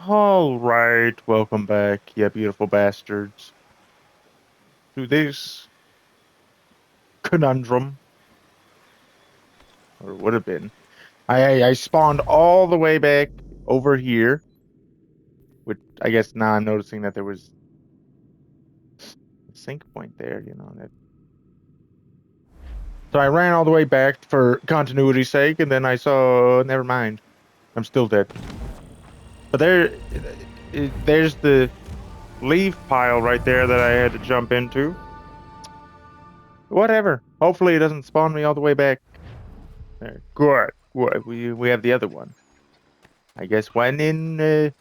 All right, welcome back, you beautiful bastards, to this conundrum, or would have been. I spawned all the way back over here, which I guess now I'm noticing that there was a sync point there, that. So I ran all the way back for continuity's sake, and then I saw, never mind, I'm still dead. But there's the leaf pile right there that I had to jump into. Whatever. Hopefully it doesn't spawn me all the way back. There. Good. Good. We have the other one. I guess when in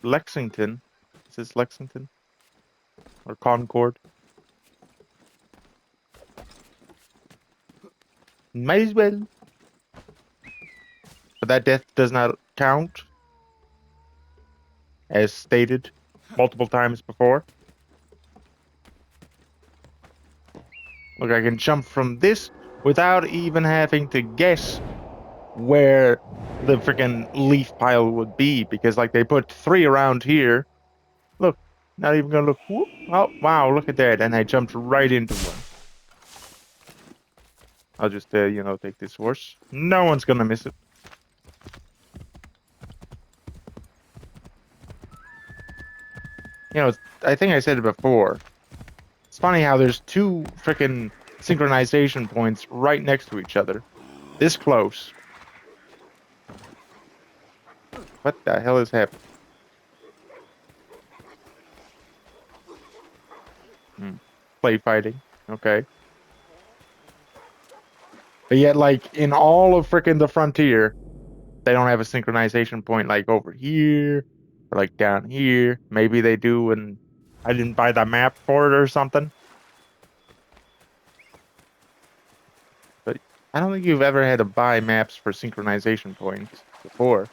Lexington. Is this Lexington or Concord? Might as well. But that death does not count, as stated multiple times before. Look, I can jump from this without even having to guess where the freaking leaf pile would be, because like they put three around here. Look, not even gonna look. Whoop. Oh wow, look at that, and I jumped right into one. I'll just take this horse. No one's gonna miss it. I think I said it before. It's funny how there's two freaking synchronization points right next to each other, this close. What the hell is happening? Play fighting, okay. But yet, like in all of freaking the frontier, they don't have a synchronization point like over here or like down here. Maybe they do, and I didn't buy the map for it or something. But I don't think you've ever had to buy maps for synchronization points before.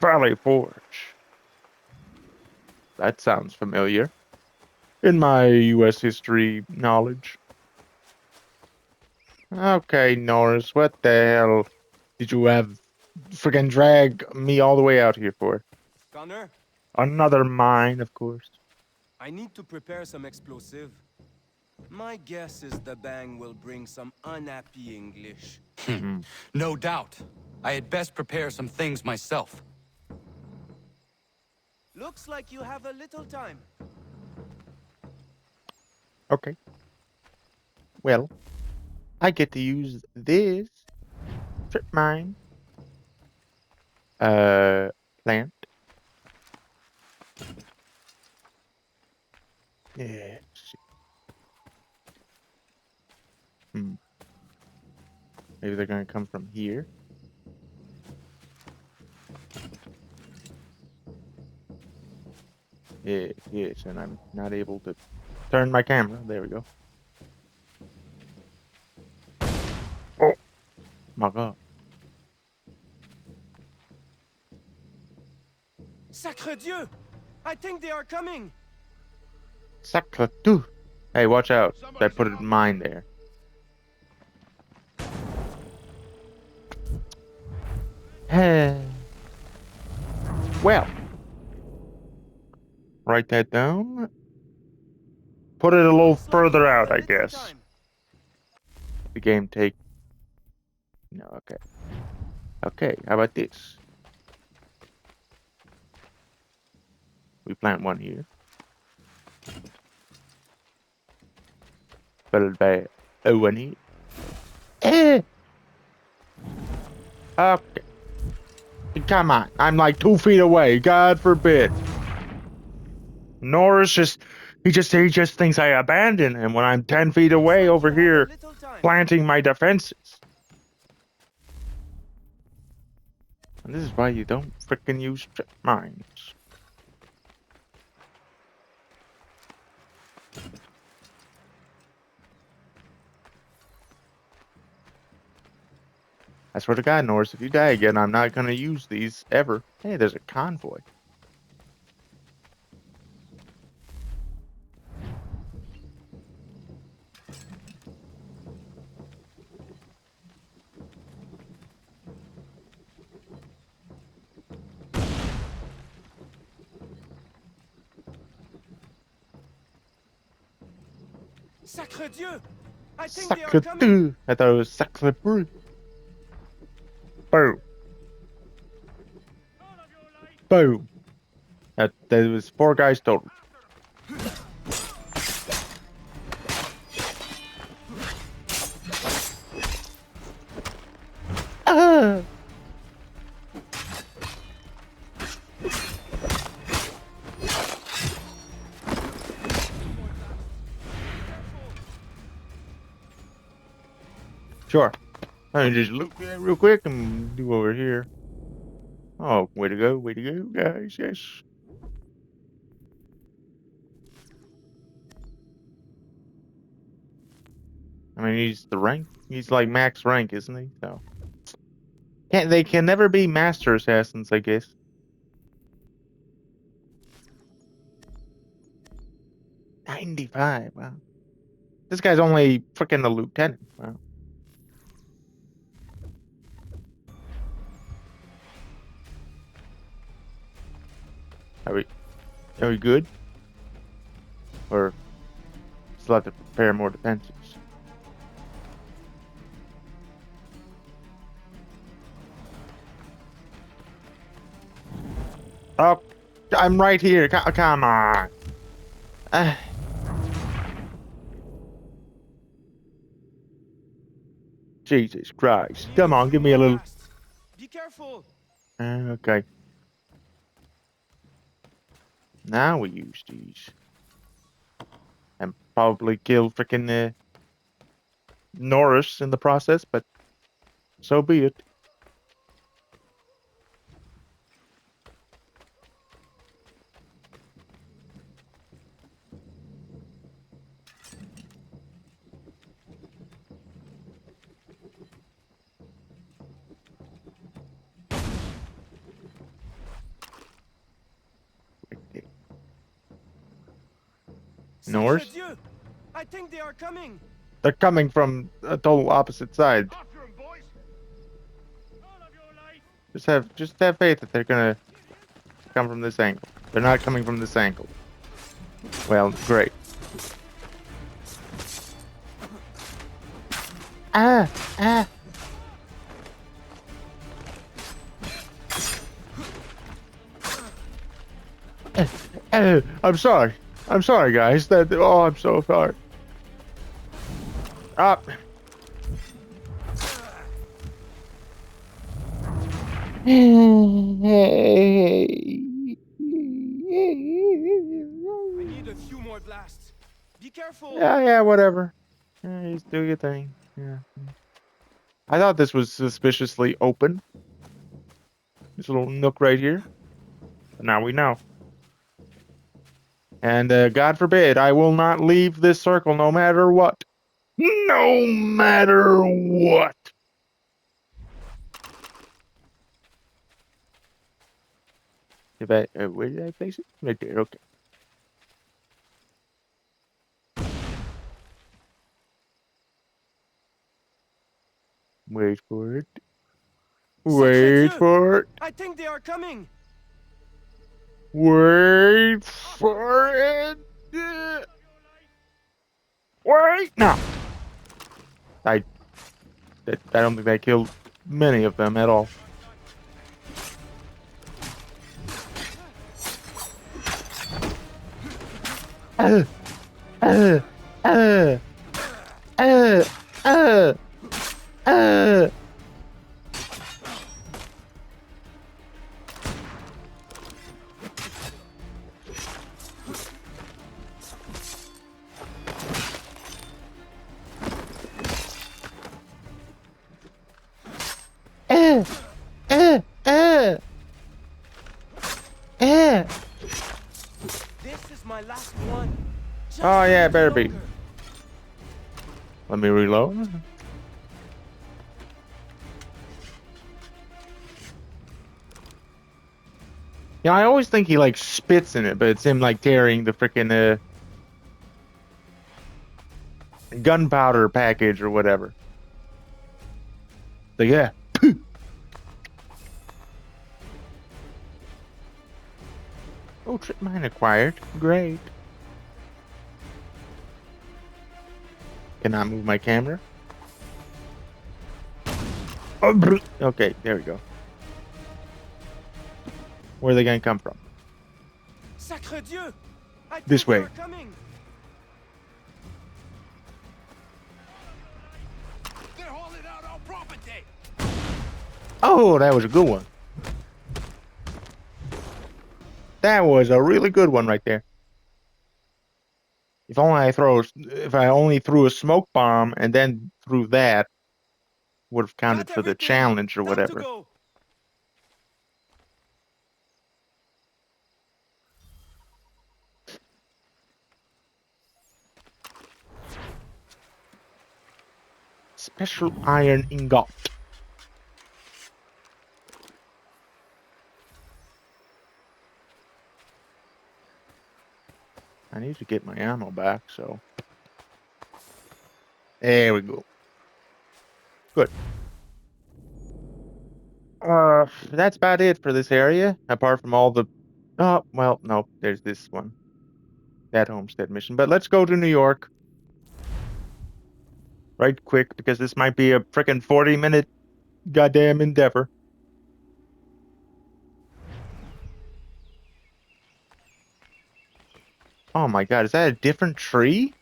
Valley Forge. That sounds familiar in my U.S. history knowledge. Okay, Norris, what the hell did you have freaking drag me all the way out here for? Connor, Another mine, of course. I need to prepare some explosive. My guess is the bang will bring some unhappy English. Hmm. No doubt. I had best prepare some things myself. Looks like you have a little time. Okay. Well, I get to use this strip mine. Uh, plant. Yeah. Hmm. Maybe they're gonna come from here. Yeah, yes, and I'm not able to turn my camera. There we go. Oh my God. Sacre Dieu! I think they are coming! Sacre tu. Hey, watch out. I put a mine there. Well, write that down. Put it a little Looks like you further have out, a I little guess. time. The game take. No, okay. Okay, how about this? We plant one here. Followed by one here. Eh! Okay. Come on. I'm like 2 feet away. God forbid. Norris he just thinks I abandoned him when I'm 10 feet Looks away like over you have a here little time. planting my defenses. And this is why you don't frickin' use strip mines. I swear to God, Norris, if you die again, I'm not gonna use these ever. Hey, there's a convoy. Sacre Dieu! I think they are Sacre coming! Dieu. I thought it was Sacre Bleu. Boom. Boom. That was 4 guys total. Ah! Sure. Let me just look that real quick and do over here. Oh, way to go, guys. Yes. I mean, he's the rank. He's like max rank, isn't he? So they can never be master assassins, I guess. $95. Wow. This guy's only freaking a lieutenant. Wow. Are we good? Or still have to prepare more defenses? Oh, I'm right here. Come on. Ah. Jesus Christ. Need Come on, few give me a more little. blasts. Be careful! Okay. Now we use these. And probably kill freaking Norris in the process, but so be it. Sacre Norris? Dieu! I think they are coming! They're coming from a total opposite side. Just have faith that they're gonna come from this angle. They're not coming from this angle. Well, great. Ah! Ah! I'm sorry. I'm sorry, guys. I'm so sorry. Up. I need a few more blasts. Be careful! Yeah, whatever. Yeah, you just do your thing. Yeah. I thought this was suspiciously open. This little nook right here. But now we know. And God forbid, I will not leave this circle no matter what. No matter what. Where did I place it? Right there, okay. Wait for it. Sacre Wait Dieu! for it. I think they are coming! Wait for it. Wait. No. I don't think I killed many of them at all. Uh, uh, uh, uh, uh, uh. Uh, uh, uh, uh. This is my last one. Just Oh a yeah, little better be. longer. Let me reload. Yeah, I always think he like spits in it, but it's him like tearing the freaking gunpowder package or whatever. So yeah. Oh, trip mine acquired. Great. cannot move my camera. Okay, there we go. Where are they gonna come from? Sacre Dieu! I This think they way. are coming. They're hauling out our property! Oh, that was a good one. That was a really good one right there. If I only threw a smoke bomb and then threw that, would have counted Got for the everything. challenge or Time whatever. to go. Special iron ingot. I need to get my ammo back, so there we go. Good. That's about it for this area, apart from all the oh well, no, there's this one. That homestead mission. But let's go to New York. Right quick, because this might be a frickin' 40-minute goddamn endeavor. Oh my god, is that a different tree?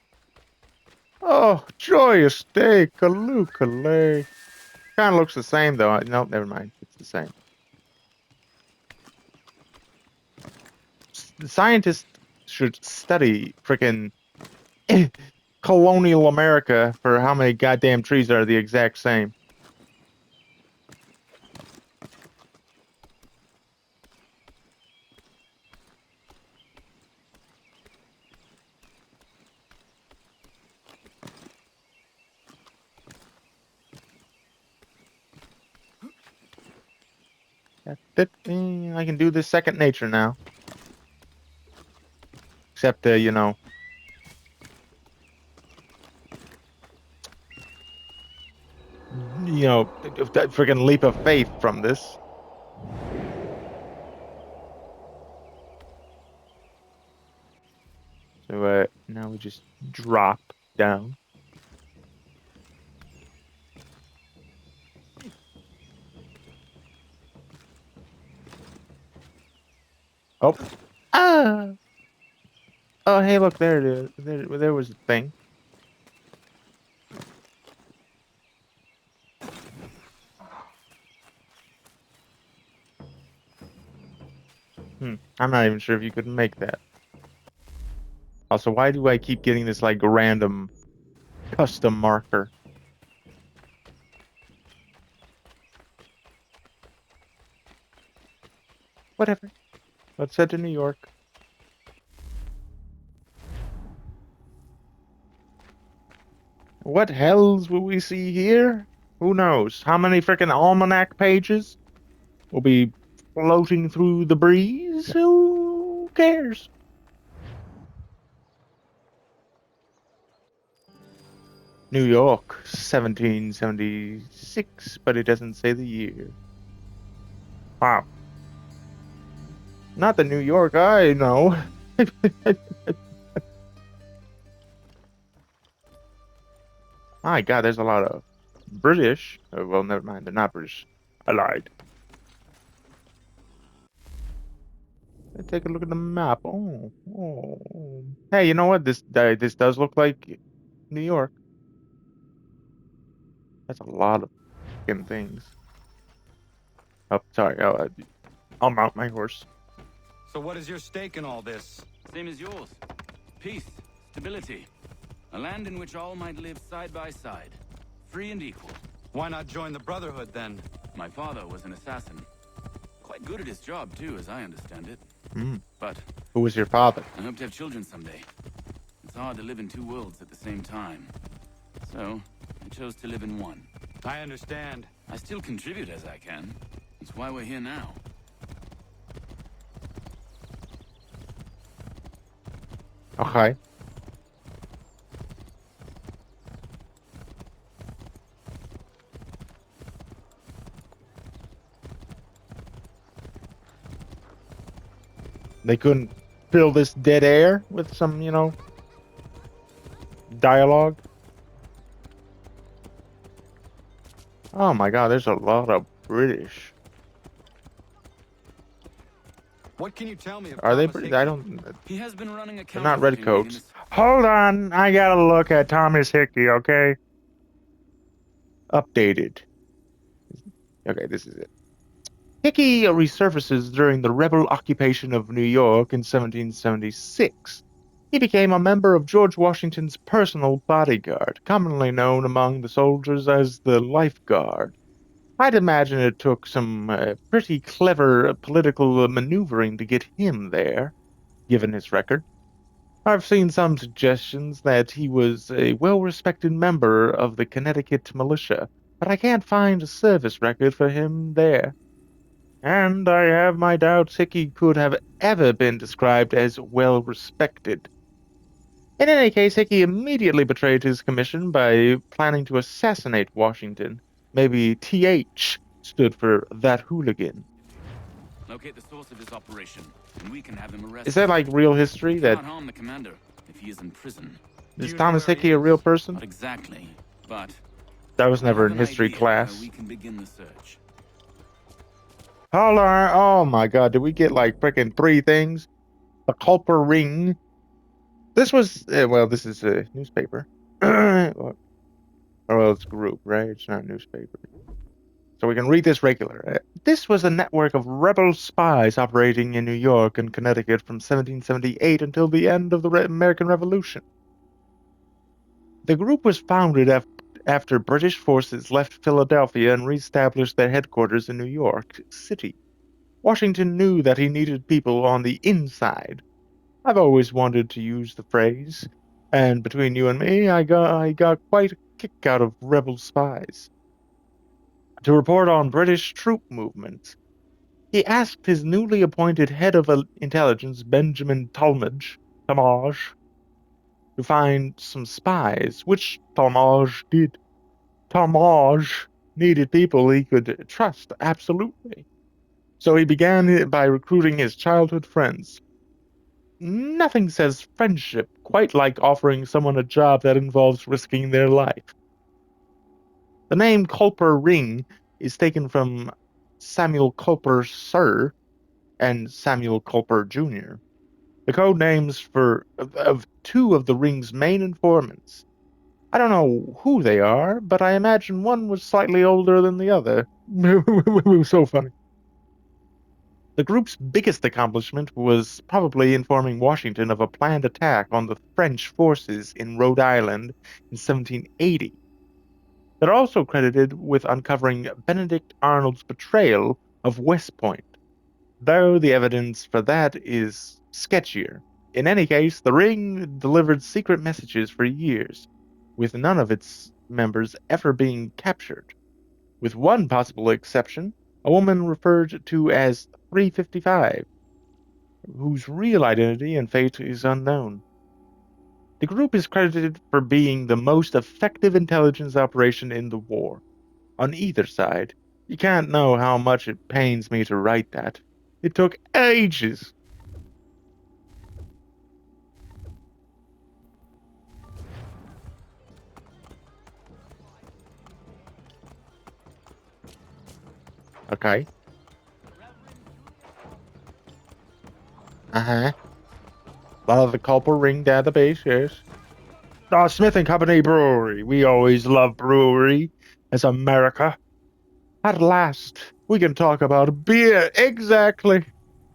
Oh, joyous day, Kalukale. Kind of looks the same though. No, never mind. It's the same. The scientists should study frickin' colonial America for how many goddamn trees are the exact same. That's it. I can do this second nature now. Except, you know, that freaking leap of faith from this. So, now we just drop down. Oh. Ah! Oh, hey, look, there it is. There was a thing. I'm not even sure if you could make that. Also, why do I keep getting this, like, random custom marker? Whatever. Let's head to New York. What hells will we see here? Who knows? How many freaking almanac pages will be floating through the breeze? Who cares? New York, 1776, but it doesn't say the year. Wow. Not the New York I know. My God, there's a lot of British. Oh, well, never mind. They're not British. I lied. Let's take a look at the map. Oh. Hey, you know what? This does look like New York. That's a lot of fucking things. Oh, sorry. I'll mount my horse. So what is your stake in all this? Same as yours. Peace, stability. A land in which all might live side by side. Free and equal. Why not join the Brotherhood then? My father was an assassin. Quite good at his job too, as I understand it. But Who was your father? I hope to have children someday. It's hard to live in two worlds at the same time. So, I chose to live in one. I understand. I still contribute as I can. That's why we're here now. Okay. They couldn't fill this dead air with some, dialogue. Oh my god, there's a lot of British. What can you tell me of Are they Thomas British? I Hickey? don't. He has been running a They're not counterfeiting ring in redcoats. this... Hold on, I gotta look at Thomas Hickey, okay? Updated. Okay, this is it. Hickey resurfaces during the rebel occupation of New York in 1776. He became a member of George Washington's personal bodyguard, commonly known among the soldiers as the Life Guard. I'd imagine it took some pretty clever political maneuvering to get him there, given his record. I've seen some suggestions that he was a well-respected member of the Connecticut militia, but I can't find a service record for him there. And I have my doubts Hickey could have ever been described as well-respected. In any case, Hickey immediately betrayed his commission by planning to assassinate Washington. Maybe TH stood for that hooligan. Locate the source of this operation, and we can have him Is arrested. that like real We history? That cannot harm the commander if he is in prison. Do is you know Thomas where he Hickey a real is? person? Not exactly, but That was I never have in an history idea where class. we can begin the search. Hold on. Oh my god, did we get like freaking three things? The Culper Ring. This was, well, this is a newspaper. Or well, it's a group, right? It's not a newspaper. So we can read this regular. This was a network of rebel spies operating in New York and Connecticut from 1778 until the end of the American Revolution. The group was founded after British forces left Philadelphia and reestablished their headquarters in New York City. Washington knew that he needed people on the inside. I've always wanted to use the phrase, and between you and me, I got quite a kick out of rebel spies. To report on British troop movements, he asked his newly appointed head of intelligence, Benjamin Talmage, to find some spies, which Talmage did. Talmage needed people he could trust, absolutely. So he began by recruiting his childhood friends. Nothing says friendship quite like offering someone a job that involves risking their life. The name Culper Ring is taken from Samuel Culper Sr. and Samuel Culper Jr., the code names of two of the ring's main informants. I don't know who they are, but I imagine one was slightly older than the other. It was so funny. The group's biggest accomplishment was probably informing Washington of a planned attack on the French forces in Rhode Island in 1780. They're also credited with uncovering Benedict Arnold's betrayal of West Point, though the evidence for that is sketchier. In any case, the Ring delivered secret messages for years, with none of its members ever being captured, with one possible exception, a woman referred to as 355, whose real identity and fate is unknown. The group is credited for being the most effective intelligence operation in the war, on either side. You can't know how much it pains me to write that. It took ages. Okay. Uh-huh. A lot of the Culper Ring database, yes. Smith and Company Brewery. We always love brewery as America. At last, we can talk about beer. Exactly.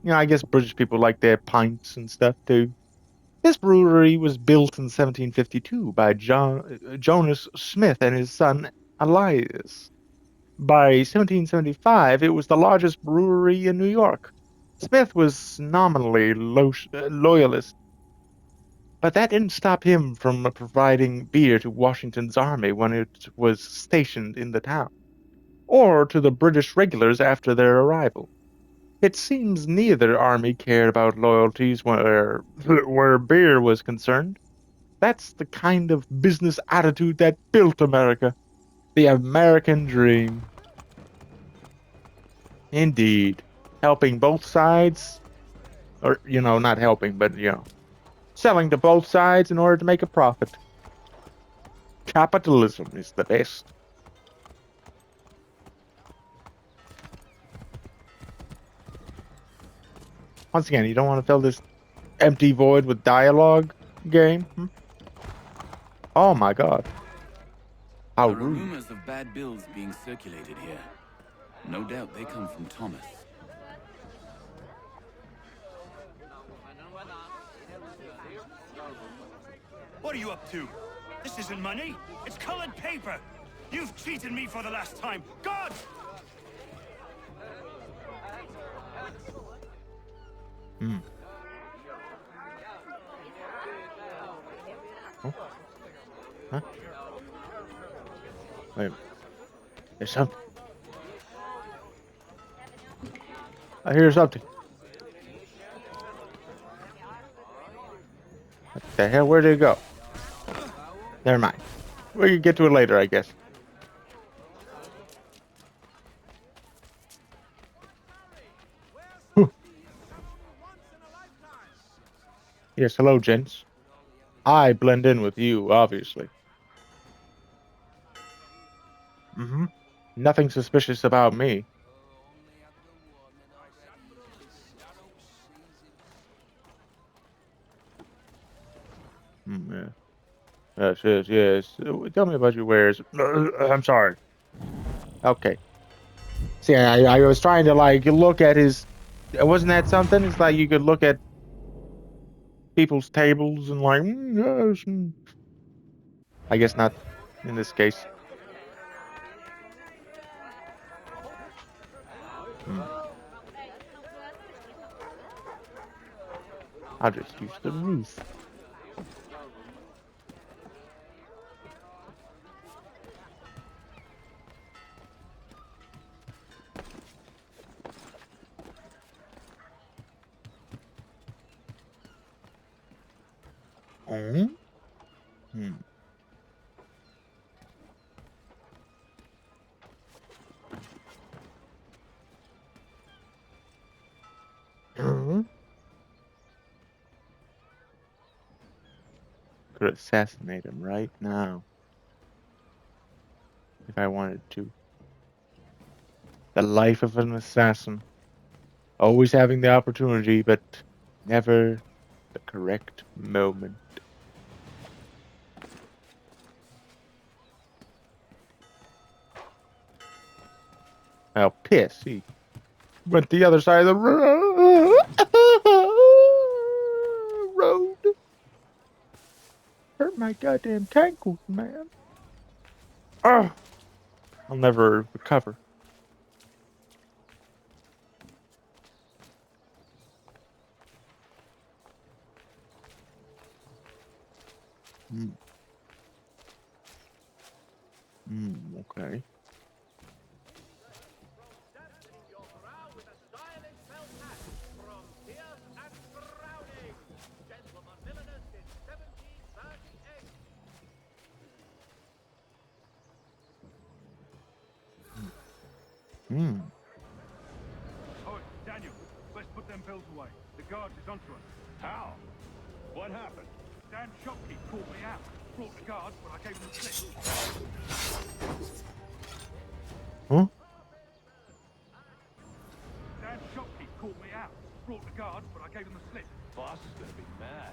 I guess British people like their pints and stuff too. This brewery was built in 1752 by Jonas Smith and his son Elias. By 1775, it was the largest brewery in New York. Smith was nominally loyalist, but that didn't stop him from providing beer to Washington's army when it was stationed in the town, or to the British regulars after their arrival. It seems neither army cared about loyalties where beer was concerned. That's the kind of business attitude that built America. The American dream. Indeed. Helping both sides, or, not helping, but, selling to both sides in order to make a profit. Capitalism is the best. Once again, you don't want to fill this empty void with dialogue, game? Oh my god. How There are rude. rumors of bad bills being circulated here. No doubt they come from Thomas. What are you up to? This isn't money. It's colored paper. You've cheated me for the last time. God! Hmm. Oh. Huh? Wait. There's something. I hear something. What the hell? Where did it go? Never mind. We can get to it later, I guess. Yes, hello, gents. I blend in with you, obviously. Nothing suspicious about me. Yeah. Yes. Tell me about your wares. I'm sorry. Okay. See, I was trying to, like, look at his... Wasn't that something? It's like you could look at people's tables and, like... yes, I guess not in this case. I'll just use the roof. Oh? Could assassinate him right now. If I wanted to. The life of an assassin. Always having the opportunity, but never the correct moment. Oh, piss. He went the other side of the road. Hurt my goddamn ankles, man. Oh, I'll never recover. Okay. Oh, Daniel, let's put them bills away. The guard is onto us. How? What happened? Dan shopkeep called me out. Brought the guards, but I gave him the slip. Huh? Dan shopkeep called me out. Brought the guards, but I gave him the slip. Boss is gonna be mad.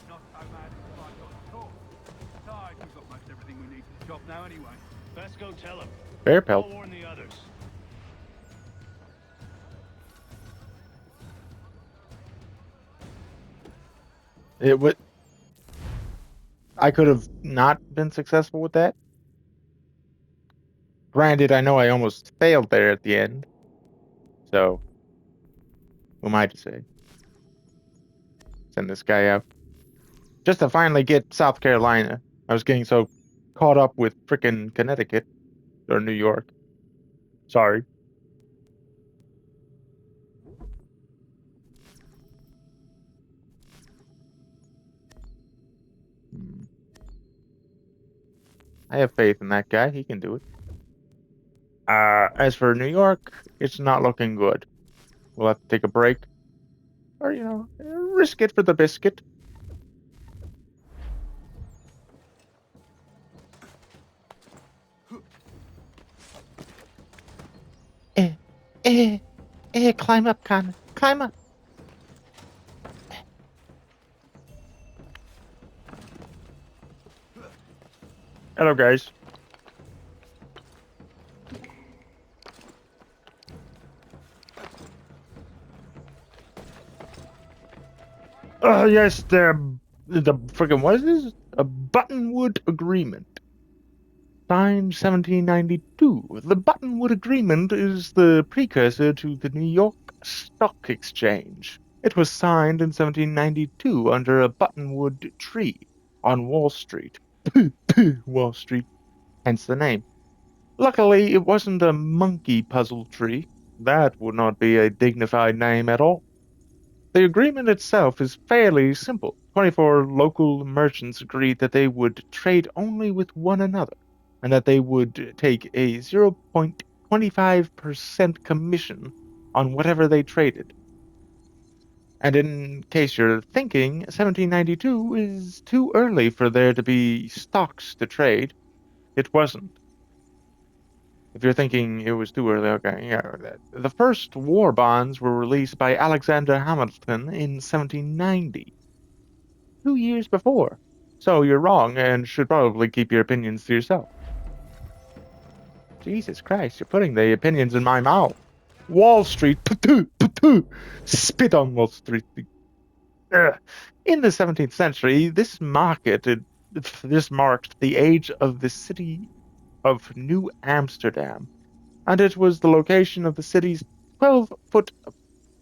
Not so mad if I got the talk. Besides, we've got most everything we need for the job now anyway. Best go tell him. Bear pelt. I'll warn the others. It would. I could have not been successful with that. Granted, I know I almost failed there at the end. So, who am I to say? Send this guy out. Just to finally get South Carolina. I was getting so caught up with frickin' Connecticut. Or New York. Sorry. I have faith in that guy. He can do it. As for New York, it's not looking good. We'll have to take a break. Or, you know, risk it for the biscuit. Climb up, Connor. Climb up. Hello, guys. Yes, the freaking what is this? A Buttonwood Agreement, signed 1792. The Buttonwood Agreement is the precursor to the New York Stock Exchange. It was signed in 1792 under a buttonwood tree on Wall Street. Wall Street, hence the name. Luckily, it wasn't a monkey puzzle tree. That would not be a dignified name at all. The agreement itself is fairly simple. 24 local merchants agreed that they would trade only with one another, and that they would take a 0.25% commission on whatever they traded. And in case you're thinking, 1792 is too early for there to be stocks to trade. It wasn't. If you're thinking it was too early, okay, yeah. The first war bonds were released by Alexander Hamilton in 1790, 2 years before. So you're wrong and should probably keep your opinions to yourself. Jesus Christ, you're putting the opinions in my mouth. Wall Street, spit on Wall Street. Ugh. In the 17th century, this marked the age of the city of New Amsterdam, and it was the location of the city's 12-foot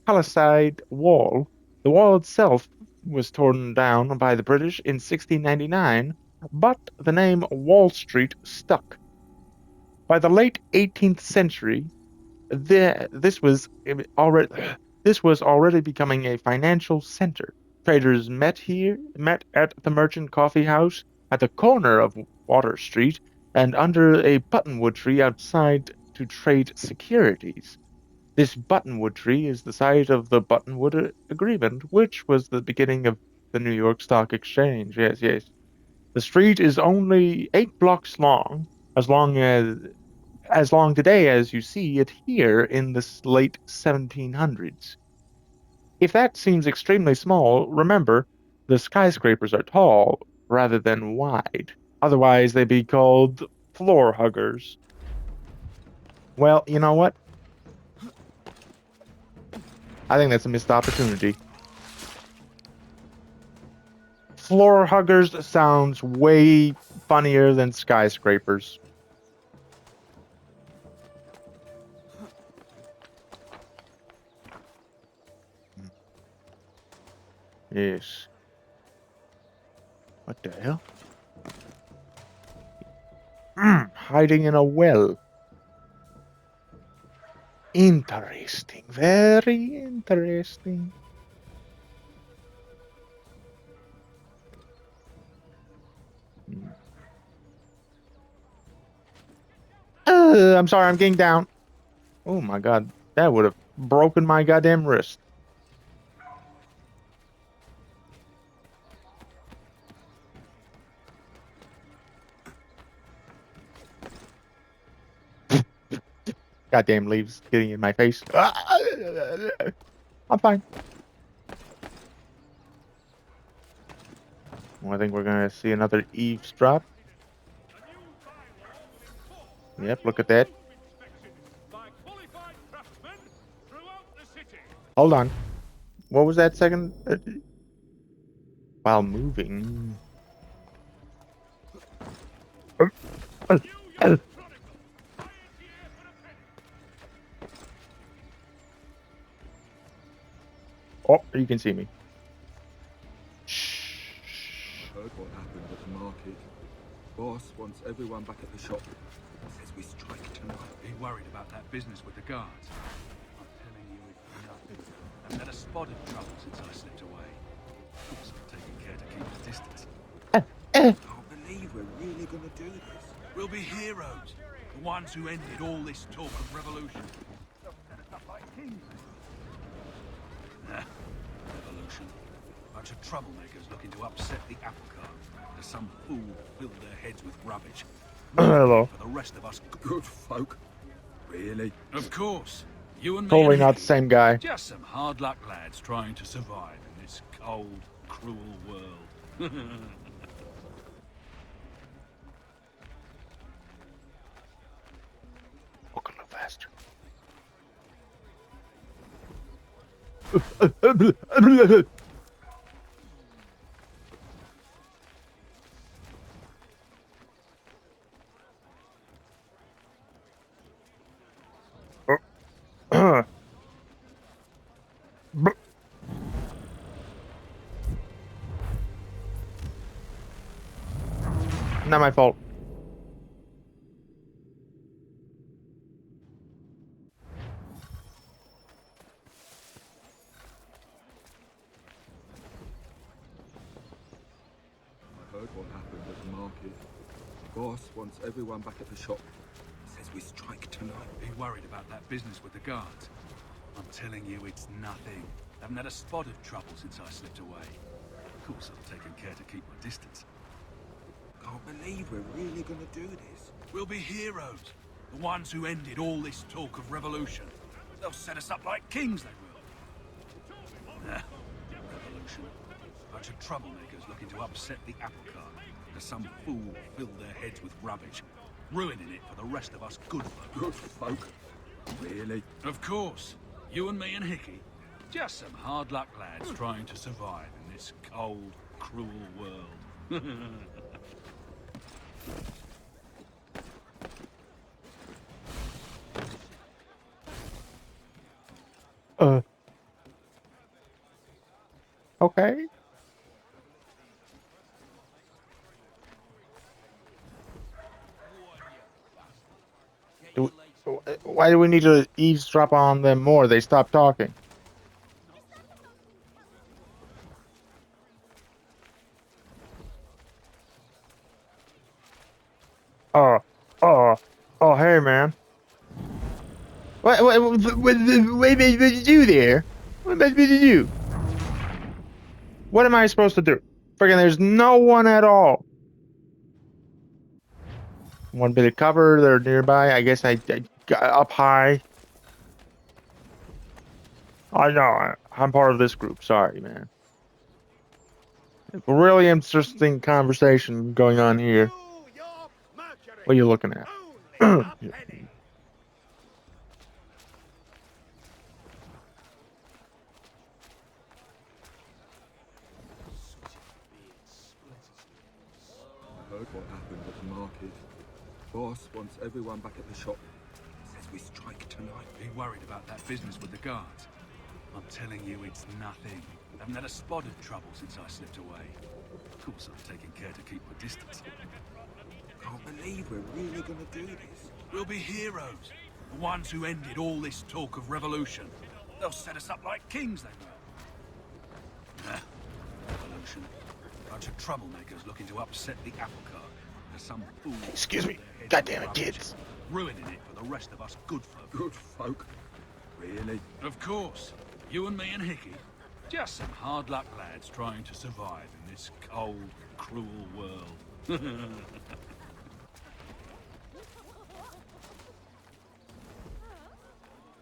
palisade wall. The wall itself was torn down by the British in 1699, but the name Wall Street stuck. By the late 18th century, this was already becoming a financial center. Traders met at the Merchant Coffee House at the corner of Water Street and under a buttonwood tree outside to trade securities. This buttonwood tree is the site of the Buttonwood Agreement, which was the beginning of the New York Stock Exchange. Yes, yes. The street is only 8 blocks as long today as you see it here in the late 1700s. If that seems extremely small, remember, the skyscrapers are tall rather than wide. Otherwise, they'd be called floor huggers. Well, you know what? I think that's a missed opportunity. Floor huggers sounds way funnier than skyscrapers. Yes. What the hell? Hiding in a well. Interesting. Very interesting. I'm sorry, I'm getting down. Oh my god, that would have broken my goddamn wrist. Goddamn leaves getting in my face. I'm fine. Well, I think we're gonna see another eavesdrop. Yep, look at that. Hold on. What was that second? While moving. Oh, you can see me. Shh. Heard what happened at the market. Boss wants everyone back at the shop. Says we strike tonight. Be worried about that business with the guards. I'm telling you, it's nothing. I've had a spot of trouble since I slipped away. Also taking care to keep the distance. I can't believe we're really gonna do this. We'll be heroes. The ones who ended all this talk of revolution. Revolution. Bunch of troublemakers looking to upset the apple cart. There's some fool filled their heads with rubbish. Hello. For the rest of us Good folk. Really? Of course. You and me. Totally and not him. the same guy. Just some hard luck lads trying to survive in this cold, cruel world. Not my fault. I heard what happened at the market. The boss wants everyone back at the shop. Says we strike tonight. Be worried about that business with the guards. I'm telling you, it's nothing. Haven't had a spot of trouble since I slipped away. Of course, I've taken care to keep my distance. Can't believe we're really gonna do this. We'll be heroes. The ones who ended all this talk of revolution. They'll set us up like kings, they will. Nah, revolution. Bunch of troublemakers looking to upset the apple cart. As some fool filled their heads with rubbish, ruining it for the rest of us good folk. Good folk. Really? Of course. You and me and Hickey. Just some hard luck lads trying to survive in this cold, cruel world. Okay. Why do we need to eavesdrop on them more? They stopped talking. Oh, hey, man. What did you do there? What did you do? What am I supposed to do? Friggin' there's no one at all. One bit of cover, they're nearby. I guess I got up high. I know, I'm part of this group. Sorry, man. Really interesting conversation going on here. What are you looking at? I heard what happened at the market. Boss wants everyone back at the shop. Says we strike tonight. Be worried about that business with the guards. I'm telling you, it's nothing. Haven't had a spot of trouble since I slipped away. Of course, I've taken care to keep my distance. Can't believe we're really gonna do this. We'll be heroes. The ones who ended all this talk of revolution. They'll set us up like kings, they will. Nah, revolution. Bunch of troublemakers looking to upset the apple cart. As some fool. Excuse me. filled their heads God with damn it, rubbish, kids. Ruining it for the rest of us good folk. Good folk. Really? Of course. You and me and Hickey. Just some hard luck lads trying to survive in this cold, cruel world.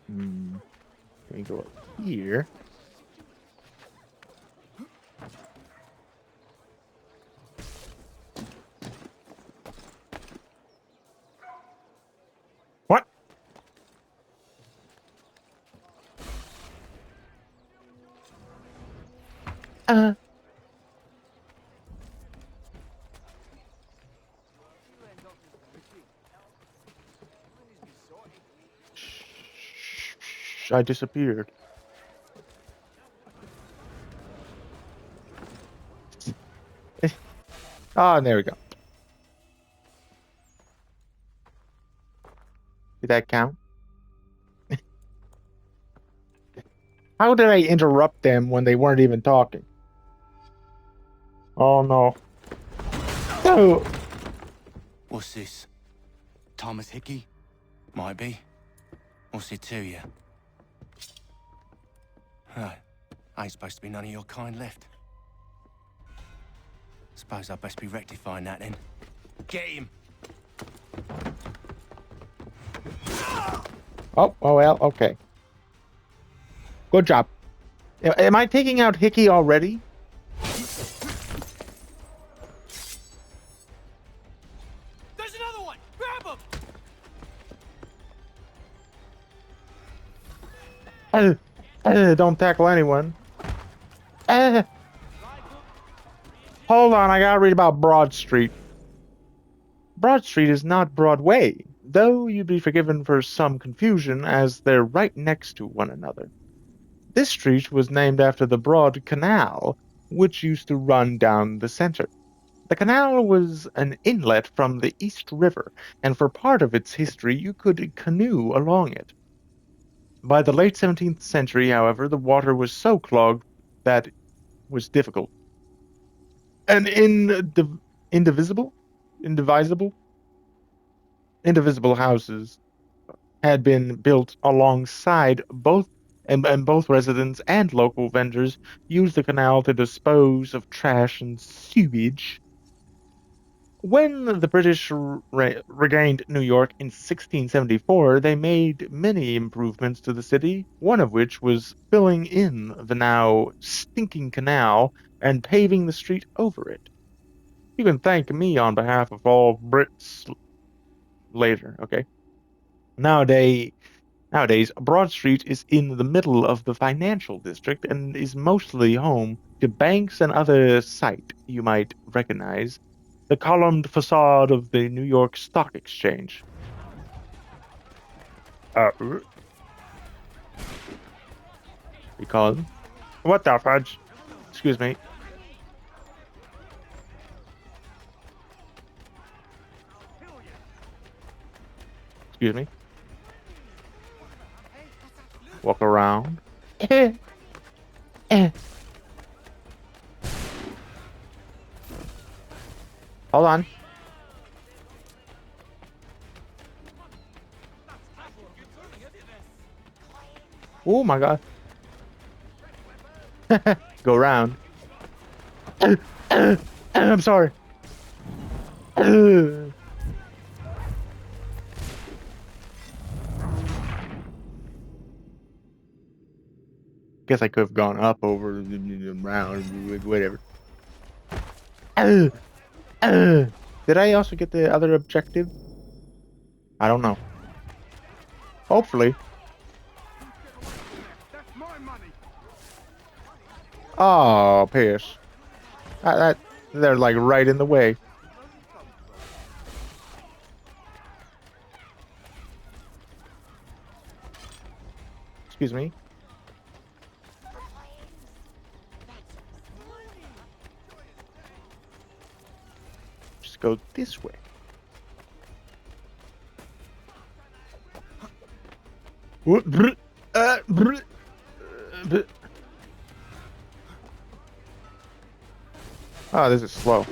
Can we go up here? What? I disappeared. Oh, there we go. Did that count? How did I interrupt them when they weren't even talking? Oh no. No! What's this? Thomas Hickey? Might be. What's it to you? Right. Ain't supposed to be none of your kind left. Suppose I'd best be rectifying that then. Get him! Oh well, okay. Good job. Am I taking out Hickey already? There's another one! Grab him! Don't tackle anyone. Uh, Hold on, I gotta read about Broad Street. Broad Street is not Broadway, though you'd be forgiven for some confusion as they're right next to one another. This street was named after the Broad Canal, which used to run down the center. The canal was an inlet from the East River, and for part of its history you could canoe along it. By the late 17th century, however, the water was so clogged that it was difficult. And indivisible, indivisible, indivisible houses had been built alongside both, and both residents and local vendors used the canal to dispose of trash and sewage. When the British regained New York in 1674, they made many improvements to the city, one of which was filling in the now stinking canal and paving the street over it. You can thank me on behalf of all Brits later, okay? Nowadays, Broad Street is in the middle of the financial district and is mostly home to banks and other sight you might recognize. The columned facade of the New York Stock Exchange. Because what the fudge? Excuse me. Excuse me. Walk around. Hold on. Oh my god. Go around. I'm sorry. Guess I could have gone up, over, around, whatever. Did I also get the other objective? I don't know. Hopefully. Oh, Pierce. They're like right in the way. Excuse me. Just go this way. Oh, this is slow.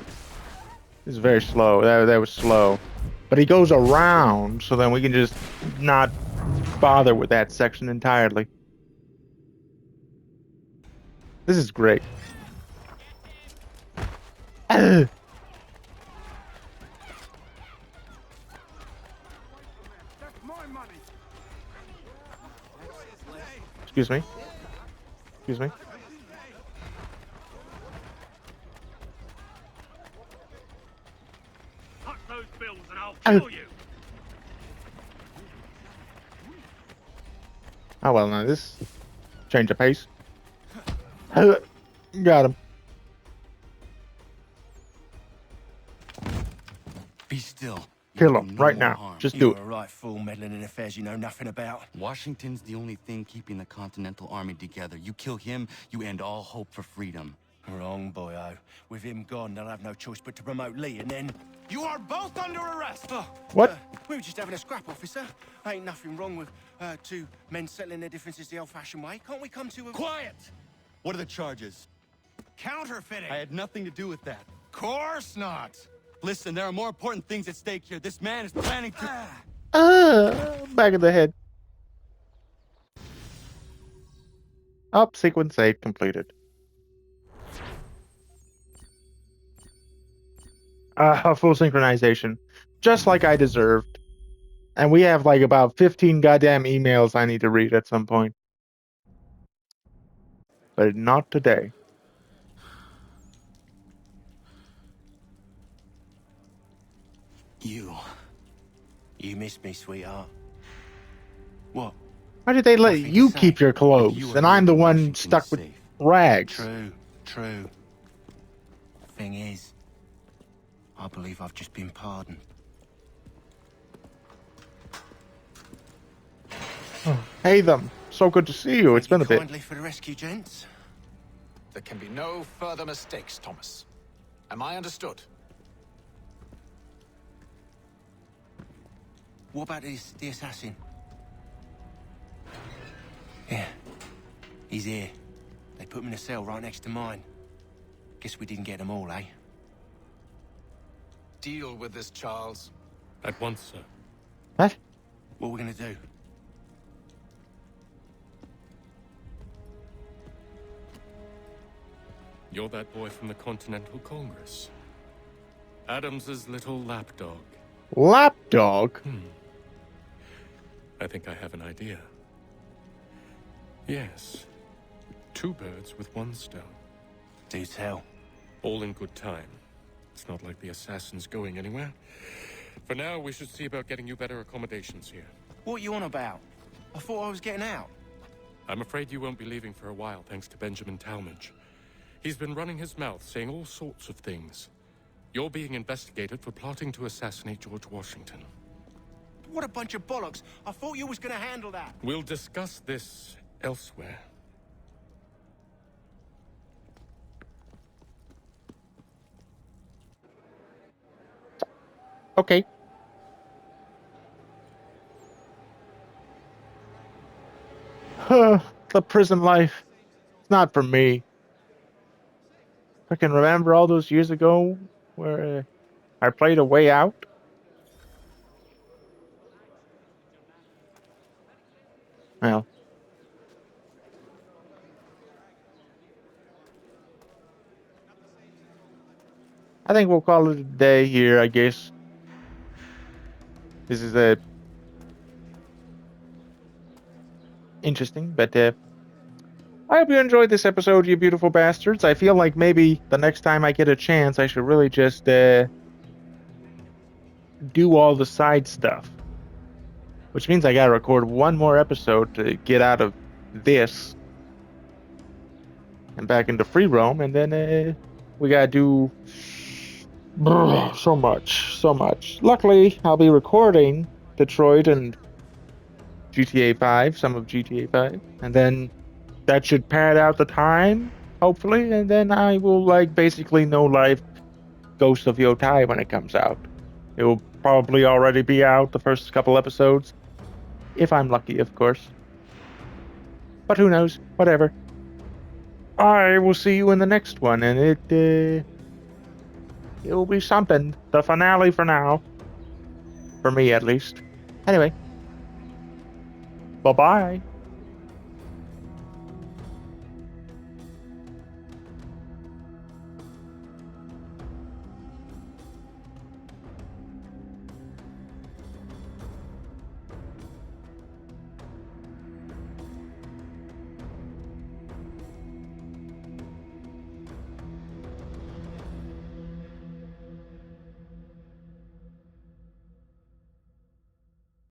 This is very slow. That was slow. But he goes around, so then we can just not bother with that section entirely. This is great. Excuse me. Excuse me. Cut those bills and I'll kill you. Oh well, now this change of pace. Got him. Be still. Kill You him do no right more now. harm. Just do You're it. a right fool meddling in affairs you know nothing about. Washington's the only thing keeping the Continental Army together. You kill him, you end all hope for freedom. Wrong, boyo. With him gone, they'll have no choice but to promote Lee, and then... You are both under arrest! Oh, What? We were just having a scrap, officer. Ain't nothing wrong with two men settling their differences the old-fashioned way. Can't we come to a... Quiet! What are the charges? Counterfeiting! I had nothing to do with that. Course not! Listen, there are more important things at stake here. This man is planning to... Back of the head. Up, sequence 8 completed. Full synchronization. Just like I deserved. And we have like about 15 goddamn emails I need to read at some point. But not today. You miss me, sweetheart. What? Why did they I let think you the keep same. your Maybe clothes, you and have I'm the more one information stuck with Steve. rags? True. Thing is, I believe I've just been pardoned. Hey them. So good to see you. It's Thank you been a bit. kindly for the rescue, gents. There can be no further mistakes, Thomas. Am I understood? What about the assassin? Yeah, he's here. They put him in a cell right next to mine. Guess we didn't get them all, eh? Deal with this, Charles. At once, sir. What? What are we gonna do? You're that boy from the Continental Congress. Adams's little lapdog. Lapdog? I think I have an idea. Yes. 2 birds with 1 stone. Do tell. All in good time. It's not like the assassin's going anywhere. For now, we should see about getting you better accommodations here. What are you on about? I thought I was getting out. I'm afraid you won't be leaving for a while, thanks to Benjamin Talmadge. He's been running his mouth, saying all sorts of things. You're being investigated for plotting to assassinate George Washington. What a bunch of bollocks. I thought you was gonna handle that. We'll discuss this elsewhere. Okay. The prison life. It's not for me. I can remember all those years ago where I played A Way Out. Well. I think we'll call it a day here, I guess. This is interesting, but I hope you enjoyed this episode, you beautiful bastards. I feel like maybe the next time I get a chance, I should really just do all the side stuff. Which means I gotta record one more episode to get out of this and back into free roam, and then we gotta do so much. Luckily, I'll be recording Detroit and GTA 5, some of GTA 5, and then that should pad out the time, hopefully, and then I will basically no life Ghost of Yotai when it comes out. It will probably already be out the first couple episodes, if I'm lucky, of course. But who knows? Whatever. I will see you in the next one, and it will be something. The finale for now. For me, at least. Anyway. Bye-bye.